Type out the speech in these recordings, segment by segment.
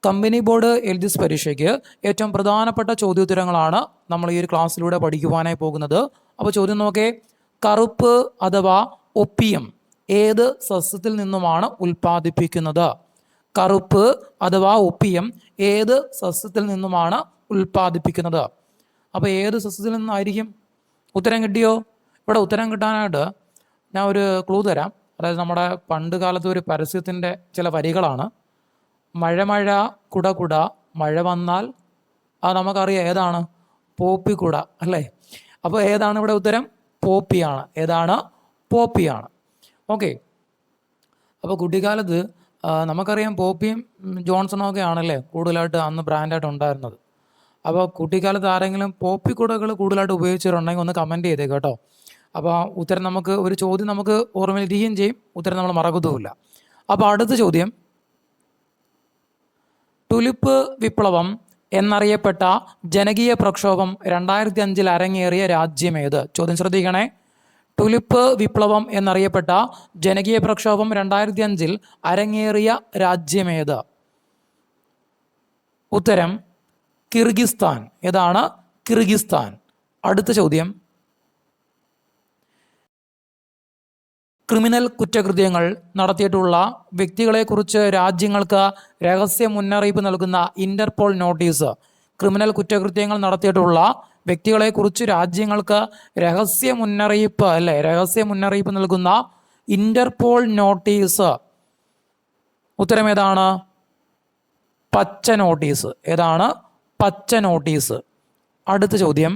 Company board എൽജിസ് പരീക്ഷയ്ക്ക് ഏറ്റവും പ്രധാനപ്പെട്ട ചോദ്യോത്തരങ്ങളാണ് നമ്മൾ ഈ ഒരു ക്ലാസ്സിലൂടെ പഠിക്കുവാനായി പോകുന്നത്. അപ്പോൾ ചോദ്യം നോക്കേ, കറുപ്പ് അഥവാ ഒപ്പിയം ഏത് സസ്യത്തിൽ നിന്നുമാണ് ഉൽപ്പാദിപ്പിക്കുന്നത്? കറുപ്പ് അഥവാ ഒപ്പിയം ഏത് സസ്യത്തിൽ നിന്നുമാണ് ഉൽപ്പാദിപ്പിക്കുന്നത്? അപ്പോൾ ഏത് സസ്യത്തിൽ നിന്നായിരിക്കും? ഉത്തരം കിട്ടിയോ? ഇവിടെ ഉത്തരം കിട്ടാനായിട്ട് ഞാൻ ഒരു ക്ലൂ തരാം. അതായത് നമ്മുടെ പണ്ട് കാലത്ത് ഒരു പരസ്യത്തിൻ്റെ ചില വരികളാണ്. മഴ മഴ കുട കുട മഴ വന്നാൽ, അത് നമുക്കറിയാം ഏതാണ്? പോപ്പിക്കുട അല്ലേ? അപ്പോൾ ഏതാണ് ഇവിടെ ഉത്തരം? പോപ്പിയാണ്. ഏതാണ്? പോപ്പിയാണ്. ഓക്കെ. അപ്പോൾ കുട്ടിക്കാലത്ത് നമുക്കറിയാം പോപ്പിയും ജോൺസണും ഒക്കെ ആണല്ലേ കൂടുതലായിട്ട് അന്ന് ബ്രാൻഡായിട്ട് ഉണ്ടായിരുന്നത്. അപ്പോൾ കുട്ടിക്കാലത്ത് ആരെങ്കിലും പോപ്പിക്കുടകൾ കൂടുതലായിട്ട് ഉപയോഗിച്ചിട്ടുണ്ടെങ്കിൽ ഒന്ന് കമൻറ്റ് ചെയ്തേ കേട്ടോ. അപ്പോൾ ഉത്തരം നമുക്ക് ഒരു ചോദ്യം നമുക്ക് ഓർമ്മയിലിരിക്കുകയും ചെയ്യും, ഉത്തരം നമ്മൾ മറക്കത്തുമില്ല. അപ്പോൾ അടുത്ത ചോദ്യം, ടുലിപ്പ് വിപ്ലവം എന്നറിയപ്പെട്ട ജനകീയ പ്രക്ഷോഭം 2005 അരങ്ങേറിയ രാജ്യമേത്? ചോദ്യം ശ്രദ്ധിക്കണേ. ടുലിപ്പ് വിപ്ലവം എന്നറിയപ്പെട്ട ജനകീയ പ്രക്ഷോഭം 2005 അരങ്ങേറിയ രാജ്യമേത്? ഉത്തരം കിർഗിസ്ഥാൻ. ഏതാണ്? കിർഗിസ്ഥാൻ. അടുത്ത ചോദ്യം, ക്രിമിനൽ കുറ്റകൃത്യങ്ങൾ നടത്തിയിട്ടുള്ള വ്യക്തികളെക്കുറിച്ച് രാജ്യങ്ങൾക്ക് രഹസ്യ മുന്നറിയിപ്പ് നൽകുന്ന ഇന്റർപോൾ നോട്ടീസ്. ക്രിമിനൽ കുറ്റകൃത്യങ്ങൾ നടത്തിയിട്ടുള്ള വ്യക്തികളെക്കുറിച്ച് രാജ്യങ്ങൾക്ക് രഹസ്യ മുന്നറിയിപ്പ് നൽകുന്ന ഇന്റർപോൾ നോട്ടീസ്. ഉത്തരം ഏതാണ്? പച്ച നോട്ടീസ്. ഏതാണ്? പച്ച നോട്ടീസ്. അടുത്ത ചോദ്യം,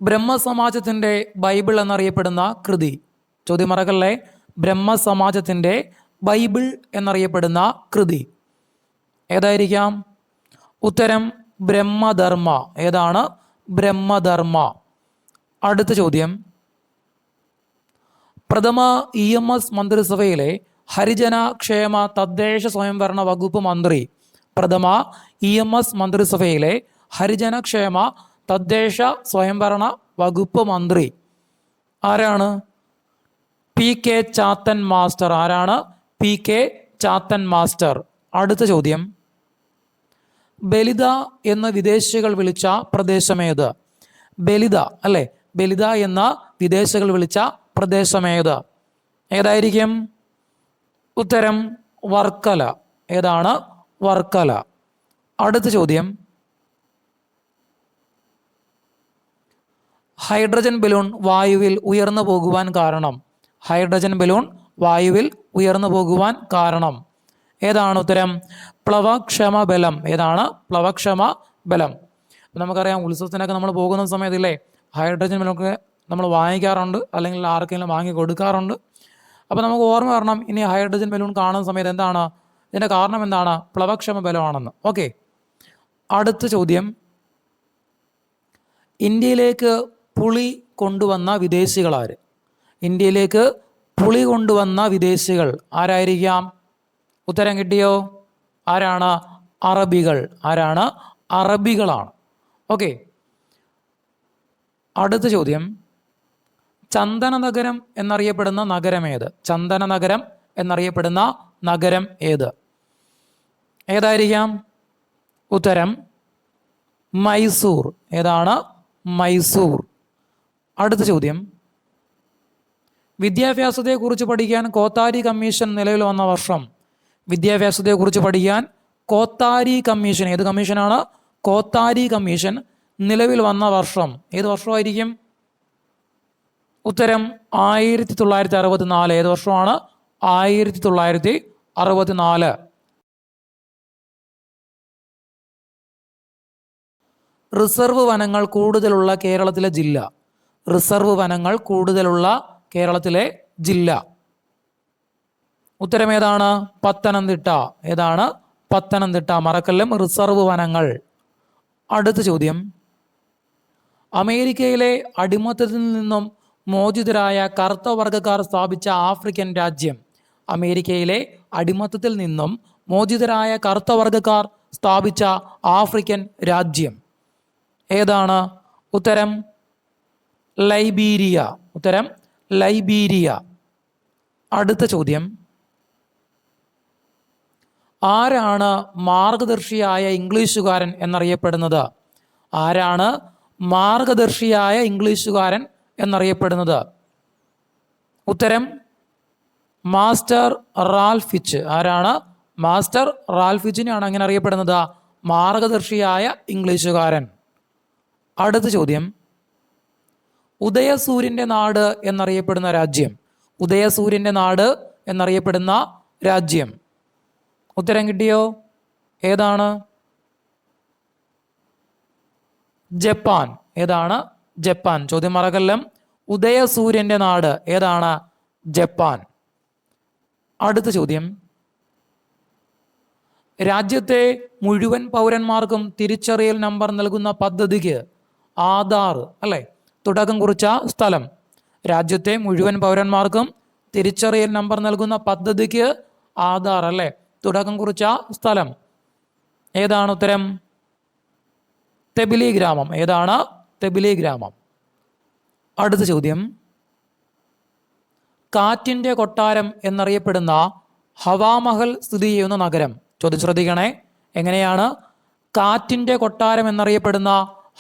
ബ്രഹ്മസമാജത്തിൻ്റെ ബൈബിൾ എന്നറിയപ്പെടുന്ന കൃതി. ചോദ്യം മറക്കല്ലേ. ബ്രഹ്മസമാജത്തിൻ്റെ ബൈബിൾ എന്നറിയപ്പെടുന്ന കൃതി ഏതായിരിക്കാം? ഉത്തരം ബ്രഹ്മധർമ്മ. ഏതാണ്? ബ്രഹ്മധർമ്മ. അടുത്ത ചോദ്യം, പ്രഥമ EMS മന്ത്രിസഭയിലെ ഹരിജന ക്ഷേമ തദ്ദേശ സ്വയംഭരണ വകുപ്പ് മന്ത്രി. പ്രഥമ EMS മന്ത്രിസഭയിലെ ഹരിജന ക്ഷേമ തദ്ദേശ സ്വയംഭരണ വകുപ്പ് മന്ത്രി ആരാണ്? PK Chathan master. ആരാണ്? PK Chathan master. അടുത്ത ചോദ്യം, ബലിത എന്ന വിദേശികൾ വിളിച്ച പ്രദേശമേത്? ബലിത അല്ലേ? ബലിത എന്ന വിദേശികൾ വിളിച്ച പ്രദേശമേത്? ഏതായിരിക്കും? ഉത്തരം വർക്കല. ഏതാണ്? വർക്കല. അടുത്ത ചോദ്യം, ഹൈഡ്രജൻ ബലൂൺ വായുവിൽ ഉയർന്നു പോകുവാൻ കാരണം? ഹൈഡ്രജൻ ബലൂൺ വായുവിൽ ഉയർന്നു പോകുവാൻ കാരണം ഏതാണ്? ഉത്തരം പ്ലവക്ഷമ ബലം. ഏതാണ്? പ്ലവക്ഷമ ബലം. നമുക്കറിയാം ഉത്സവത്തിനൊക്കെ നമ്മൾ പോകുന്ന സമയത്തില്ലേ ഹൈഡ്രജൻ ബലൂണൊക്കെ നമ്മൾ വാങ്ങിക്കാറുണ്ട്, അല്ലെങ്കിൽ ആർക്കെങ്കിലും വാങ്ങി കൊടുക്കാറുണ്ട്. അപ്പോൾ നമുക്ക് ഓർമ്മ വരണം, ഇനി ഹൈഡ്രജൻ ബലൂൺ കാണുന്ന സമയത്ത് എന്താണ് ഇതിൻ്റെ കാരണം? എന്താണ്? പ്ലവക്ഷമ ബലമാണെന്ന്. ഓക്കെ. അടുത്ത ചോദ്യം, ഇന്ത്യയിലേക്ക് പുളി കൊണ്ടുവന്ന വിദേശികളാര്? ഇന്ത്യയിലേക്ക് പുളി കൊണ്ടുവന്ന വിദേശികൾ ആരായിരിക്കാം? ഉത്തരം കിട്ടിയോ? ആരാണ്? അറബികൾ. ആരാണ്? അറബികളാണ്. ഓക്കെ. അടുത്ത ചോദ്യം, ചന്ദന നഗരം എന്നറിയപ്പെടുന്ന നഗരം ഏത്? ചന്ദന നഗരം എന്നറിയപ്പെടുന്ന നഗരം ഏത്? ഏതായിരിക്കാം? ഉത്തരം മൈസൂർ. ഏതാണ്? മൈസൂർ. അടുത്ത ചോദ്യം, വിദ്യാഭ്യാസത്തെക്കുറിച്ച് പഠിക്കാൻ കോത്താരി കമ്മീഷൻ നിലവിൽ വന്ന വർഷം? വിദ്യാഭ്യാസത്തെക്കുറിച്ച് പഠിക്കാൻ കോത്താരി കമ്മീഷൻ, ഏത് കമ്മീഷനാണ്? കോത്താരി കമ്മീഷൻ നിലവിൽ വന്ന വർഷം ഏത് വർഷമായിരിക്കും? ഉത്തരം 1964. ഏത് വർഷമാണ്? 1964. റിസർവ് വനങ്ങൾ കൂടുതലുള്ള കേരളത്തിലെ ജില്ല? റിസർവ് വനങ്ങൾ കൂടുതലുള്ള കേരളത്തിലെ ജില്ല? ഉത്തരം ഏതാണ്? പത്തനംതിട്ട. ഏതാണ്? പത്തനംതിട്ട. മറക്കല്ലും റിസർവ് വനങ്ങൾ. അടുത്ത ചോദ്യം, അമേരിക്കയിലെ അടിമത്തത്തിൽ നിന്നും മോചിതരായ കറുത്ത വർഗ്ഗക്കാർ സ്ഥാപിച്ച ആഫ്രിക്കൻ രാജ്യം? അമേരിക്കയിലെ അടിമത്തത്തിൽ നിന്നും മോചിതരായ കറുത്ത വർഗ്ഗക്കാർ സ്ഥാപിച്ച ആഫ്രിക്കൻ രാജ്യം ഏതാണ്? ഉത്തരം ലൈബീരിയ. ഉത്തരം ലൈബീരിയ. അടുത്ത ചോദ്യം, ആരാണ് മാർഗദർശിയായ ഇംഗ്ലീഷുകാരൻ എന്നറിയപ്പെടുന്നത്? ആരാണ് മാർഗദർശിയായ ഇംഗ്ലീഷുകാരൻ എന്നറിയപ്പെടുന്നത്? ഉത്തരം മാസ്റ്റർ റാൽഫ് ഫിച്ച്. ആരാണ്? മാസ്റ്റർ റാൽഫ് ഫിച്ചിനെയാണ് അങ്ങനെ അറിയപ്പെടുന്നത്, മാർഗദർശിയായ ഇംഗ്ലീഷുകാരൻ. അടുത്ത ചോദ്യം, ഉദയസൂര്യൻ്റെ നാട് എന്നറിയപ്പെടുന്ന രാജ്യം. ഉദയസൂര്യൻ്റെ നാട് എന്നറിയപ്പെടുന്ന രാജ്യം. ഉത്തരം കിട്ടിയോ? ഏതാണ്? ജപ്പാൻ. ഏതാണ്? ജപ്പാൻ. ചോദ്യം മറക്കല്ലം. ഉദയസൂര്യൻ്റെ നാട് ഏതാണ്? ജപ്പാൻ. അടുത്ത ചോദ്യം, രാജ്യത്തെ മുഴുവൻ പൗരന്മാർക്കും തിരിച്ചറിയൽ നമ്പർ നൽകുന്ന പദ്ധതിക്ക് ആധാർ അല്ലേ തുടക്കം കുറിച്ച സ്ഥലം. രാജ്യത്തെ മുഴുവൻ പൗരന്മാർക്കും തിരിച്ചറിയൽ നമ്പർ നൽകുന്ന പദ്ധതിക്ക് ആധാർ അല്ലേ തുടക്കം കുറിച്ച സ്ഥലം ഏതാണ്? ഉത്തരം തെബിലി ഗ്രാമം. ഏതാണ്? തെബിലി ഗ്രാമം. അടുത്ത ചോദ്യം, കാറ്റിൻ്റെ കൊട്ടാരം എന്നറിയപ്പെടുന്ന ഹവാമഹൽ സ്ഥിതി ചെയ്യുന്ന നഗരം. ചോദ്യം ശ്രദ്ധിക്കണേ. എങ്ങനെയാണ്? കാറ്റിൻ്റെ കൊട്ടാരം എന്നറിയപ്പെടുന്ന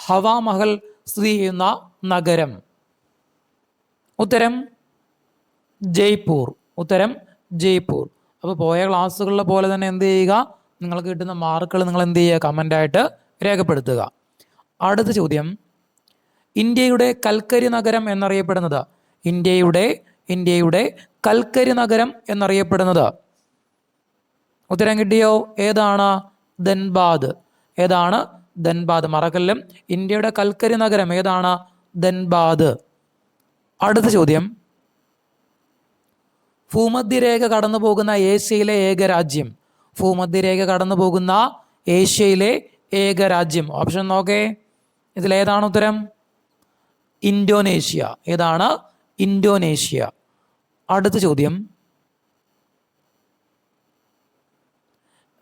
ഹവാമഹൽ സ്ഥിതി ചെയ്യുന്ന നഗരം. ഉത്തരം ജയ്പൂർ. ഉത്തരം ജയ്പൂർ. അപ്പോൾ പോയ ക്ലാസ്സുകളിലെ പോലെ തന്നെ എന്ത് ചെയ്യുക, നിങ്ങൾക്ക് കിട്ടുന്ന മാർക്കുകൾ നിങ്ങൾ എന്ത് ചെയ്യുക, കമൻ്റായിട്ട് രേഖപ്പെടുത്തുക. അടുത്ത ചോദ്യം, ഇന്ത്യയുടെ കൽക്കരി നഗരം എന്നറിയപ്പെടുന്നത്. ഇന്ത്യയുടെ കൽക്കരി നഗരം എന്നറിയപ്പെടുന്നത്. ഉത്തരം കിട്ടിയോ? ഏതാണ്? ധൻബാദ്. ഏതാണ്? ധൻബാദ്. മറക്കല്ലും. ഇന്ത്യയുടെ കൽക്കരി നഗരം ഏതാണ്? ധൻബാദ്. അടുത്ത ചോദ്യം, ഭൂമധ്യരേഖ കടന്നു പോകുന്ന ഏഷ്യയിലെ ഏക രാജ്യം. ഭൂമധ്യരേഖ കടന്നു പോകുന്ന ഏഷ്യയിലെ ഏക രാജ്യം. ഓപ്ഷൻ നോക്കേ. ഇതിലേതാണ് ഉത്തരം? ഇന്തോനേഷ്യ. ഏതാണ്? ഇന്തോനേഷ്യ. അടുത്ത ചോദ്യം,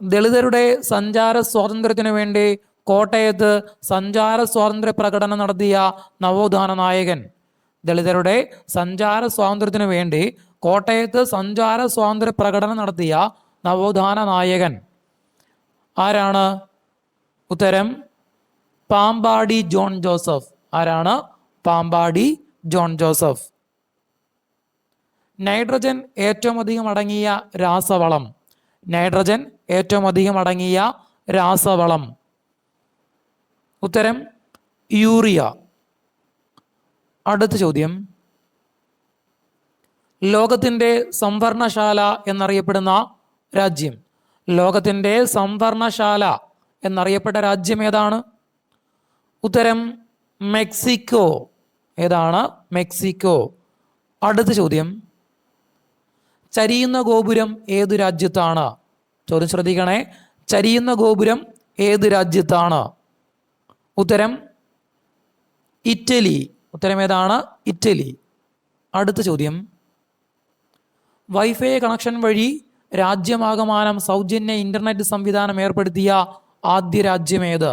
ദളിതരുടെ സഞ്ചാര സ്വാതന്ത്ര്യത്തിനു വേണ്ടി കോട്ടയത്ത് സഞ്ചാര സ്വാതന്ത്ര്യ പ്രകടനം നടത്തിയ നവോത്ഥാന നായകൻ. ദളിതരുടെ സഞ്ചാര സ്വാതന്ത്ര്യത്തിനു വേണ്ടി കോട്ടയത്ത് സഞ്ചാര സ്വാതന്ത്ര്യ പ്രകടനം നടത്തിയ നവോത്ഥാന നായകൻ ആരാണ്? ഉത്തരം പാമ്പാടി ജോൺ ജോസഫ്. ആരാണ്? Pampady John Joseph. നൈട്രജൻ ഏറ്റവും അധികം അടങ്ങിയ രാസവളം. നൈട്രജൻ ഏറ്റവും അധികം അടങ്ങിയ രാസവളം. ഉത്തരം യൂറിയ. അടുത്ത ചോദ്യം, ലോകത്തിൻ്റെ സംഭരണശാല എന്നറിയപ്പെടുന്ന രാജ്യം. ലോകത്തിൻ്റെ സംഭരണശാല എന്നറിയപ്പെട്ട രാജ്യം ഏതാണ്? ഉത്തരം മെക്സിക്കോ. ഏതാണ്? മെക്സിക്കോ. അടുത്ത ചോദ്യം, ചരിയുന്ന ഗോപുരം ഏതു രാജ്യത്താണ്? ചോദ്യം ശ്രദ്ധിക്കണേ. ചരിയുന്ന ഗോപുരം ഏത് രാജ്യത്താണ്? ഉത്തരം ഇറ്റലി. ഉത്തരം ഏതാണ്? ഇറ്റലി. അടുത്ത ചോദ്യം, വൈഫൈ കണക്ഷൻ വഴി രാജ്യമാകമാനം സൗജന്യ ഇൻ്റർനെറ്റ് സംവിധാനം ഏർപ്പെടുത്തിയ ആദ്യ രാജ്യം ഏത്?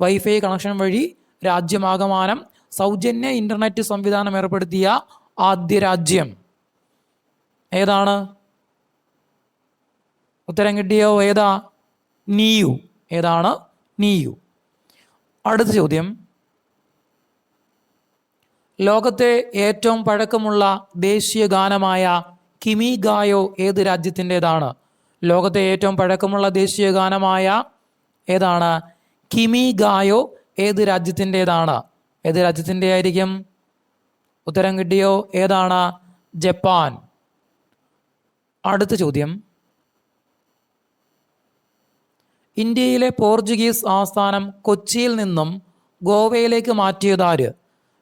വൈഫൈ കണക്ഷൻ വഴി രാജ്യമാകമാനം സൗജന്യ ഇൻ്റർനെറ്റ് സംവിധാനം ഏർപ്പെടുത്തിയ ആദ്യ രാജ്യം ഏതാണ്? ഉത്തരം കിട്ടിയോ? ഏതാ? നിയു. ഏതാണ്? നിയു. അടുത്ത ചോദ്യം, ലോകത്തെ ഏറ്റവും പഴക്കമുള്ള ദേശീയ ഗാനമായ കിമി ഗായോ ഏത് രാജ്യത്തിൻ്റെതാണ്? ലോകത്തെ ഏറ്റവും പഴക്കമുള്ള ദേശീയ ഗാനമായ ഏതാണ്? കിമി ഗായോ ഏത് രാജ്യത്തിൻ്റെതാണ്? ഏത് രാജ്യത്തിൻ്റെ ആയിരിക്കും? ഉത്തരം കിട്ടിയോ? ഏതാണ്? ജപ്പാൻ. അടുത്ത ചോദ്യം, ഇന്ത്യയിലെ പോർച്ചുഗീസ് ആസ്ഥാനം കൊച്ചിയിൽ നിന്നും ഗോവയിലേക്ക് മാറ്റിയതാര്?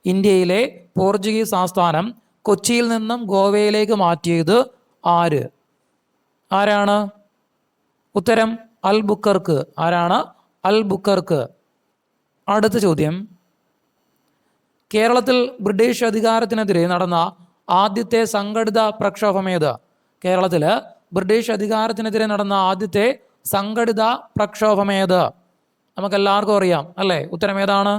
ഇന്ത്യയിലെ പോർച്ചുഗീസ് ആസ്ഥാനം കൊച്ചിയിൽ നിന്നും ഗോവയിലേക്ക് മാറ്റിയത് ആര്? ആരാണ്? ഉത്തരം അൽബുക്കർക്ക്. ആരാണ്? അൽബുക്കർക്ക്. അടുത്ത ചോദ്യം, കേരളത്തിൽ ബ്രിട്ടീഷ് അധികാരത്തിനെതിരെ നടന്ന ആദ്യത്തെ സംഘടിത പ്രക്ഷോഭം ഏത്? കേരളത്തിൽ ബ്രിട്ടീഷ് അധികാരത്തിനെതിരെ നടന്ന ആദ്യത്തെ സംഘടിത പ്രക്ഷോഭം ഏത്? നമുക്കെല്ലാവർക്കും അറിയാം അല്ലേ? ഉത്തരം ഏതാണ്?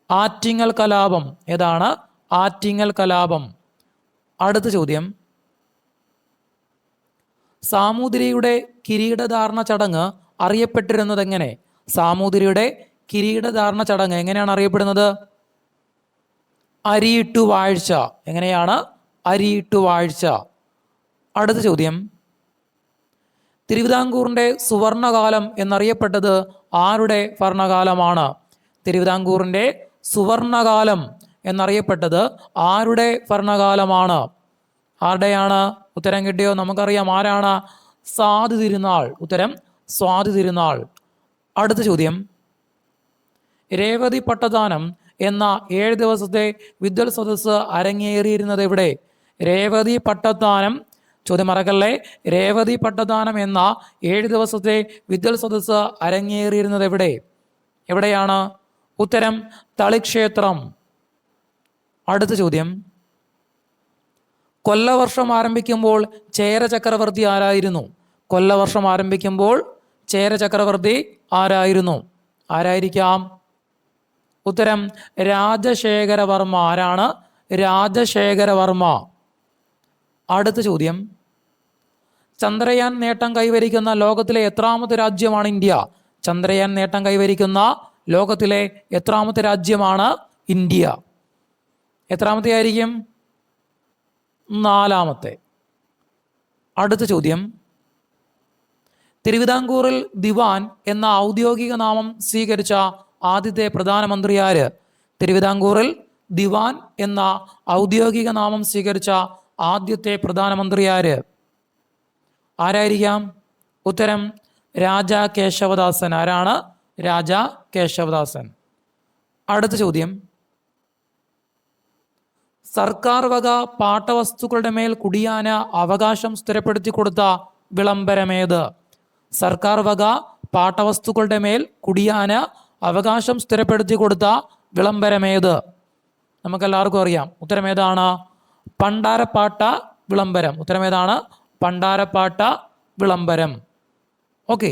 ആറ്റിങ്ങൽ കലാപം. ഏതാണ്? ആറ്റിങ്ങൽ കലാപം. അടുത്ത ചോദ്യം, സാമൂതിരിയുടെ കിരീടധാരണ ചടങ്ങ് അറിയപ്പെട്ടിരുന്നത് എങ്ങനെ? സാമൂതിരിയുടെ കിരീടധാരണ ചടങ്ങ് എങ്ങനെയാണ് അറിയപ്പെടുന്നത്? അരിയിട്ടു വാഴ്ച. എങ്ങനെയാണ്? അരിയിട്ടു വാഴ്ച. അടുത്ത ചോദ്യം, തിരുവിതാംകൂറിൻ്റെ സുവർണകാലം എന്നറിയപ്പെട്ടത് ആരുടെ ഭരണകാലമാണ്? തിരുവിതാംകൂറിൻ്റെ സുവർണകാലം എന്നറിയപ്പെട്ടത് ആരുടെ ഭരണകാലമാണ്? ആരുടെയാണ്? ഉത്തരം കിട്ടിയോ? നമുക്കറിയാം ആരാണ്? സ്വാതി തിരുനാൾ. ഉത്തരം സ്വാതി തിരുനാൾ. അടുത്ത ചോദ്യം, രേവതി പട്ടദാനം എന്ന 7 ദിവസത്തെ വിദ്വൽ സദസ്സ് അരങ്ങേറിയിരുന്നത് എവിടെ? രേവതി പട്ടദാനം, ചോദ്യം മറക്കല്ലേ, രേവതി പട്ടദാനം എന്ന 7 ദിവസത്തെ വിദ്വൽ സദസ്സ് അരങ്ങേറിയിരുന്നത് എവിടെ? എവിടെയാണ്? ഉത്തരം തളിക്ഷേത്രം. അടുത്ത ചോദ്യം, കൊല്ലവർഷം ആരംഭിക്കുമ്പോൾ ചേര ചക്രവർത്തി ആരായിരുന്നു? കൊല്ലവർഷം ആരംഭിക്കുമ്പോൾ ചേര ചക്രവർത്തി ആരായിരുന്നു? ആരായിരിക്കാം? ഉത്തരം രാജശേഖരവർമ്മ. ആരാണ്? രാജശേഖരവർമ്മ. അടുത്ത ചോദ്യം, ചന്ദ്രയാൻ നേട്ടം കൈവരിക്കുന്ന ലോകത്തിലെ എത്രാമത്തെ രാജ്യമാണ് ഇന്ത്യ? ചന്ദ്രയാൻ നേട്ടം കൈവരിക്കുന്ന ലോകത്തിലെ എത്രാമത്തെ രാജ്യമാണ് ഇന്ത്യ? എത്രാമത്തെ ആയിരിക്കും? 4ാമത്തെ. അടുത്ത ചോദ്യം, തിരുവിതാംകൂറിൽ ദിവാൻ എന്ന ഔദ്യോഗിക നാമം സ്വീകരിച്ച ആദ്യത്തെ പ്രധാനമന്ത്രി ആര്? തിരുവിതാംകൂറിൽ ദിവാൻ എന്ന ഔദ്യോഗിക നാമം സ്വീകരിച്ച ആദ്യത്തെ പ്രധാനമന്ത്രി ആര്? ആരായിരിക്കാം? ഉത്തരം രാജാ കേശവദാസൻ. ആരാണ്? രാജാ കേശവദാസൻ. അടുത്ത ചോദ്യം, സർക്കാർ വക പാട്ടവസ്തുക്കളുടെ മേൽ കുടിയാന് അവകാശം സ്ഥിരപ്പെടുത്തി കൊടുത്ത വിളംബരമേത്? സർക്കാർ വക പാട്ടവസ്തുക്കളുടെ മേൽ കുടിയാന് അവകാശം സ്ഥിരപ്പെടുത്തി കൊടുത്ത വിളംബരമേത്? നമുക്കെല്ലാവർക്കും അറിയാം. ഉത്തരമേതാണ്? പണ്ടാരപ്പാട്ട വിളംബരം. ഉത്തരമേതാണ്? പണ്ടാരപ്പാട്ട വിളംബരം. ഓക്കെ.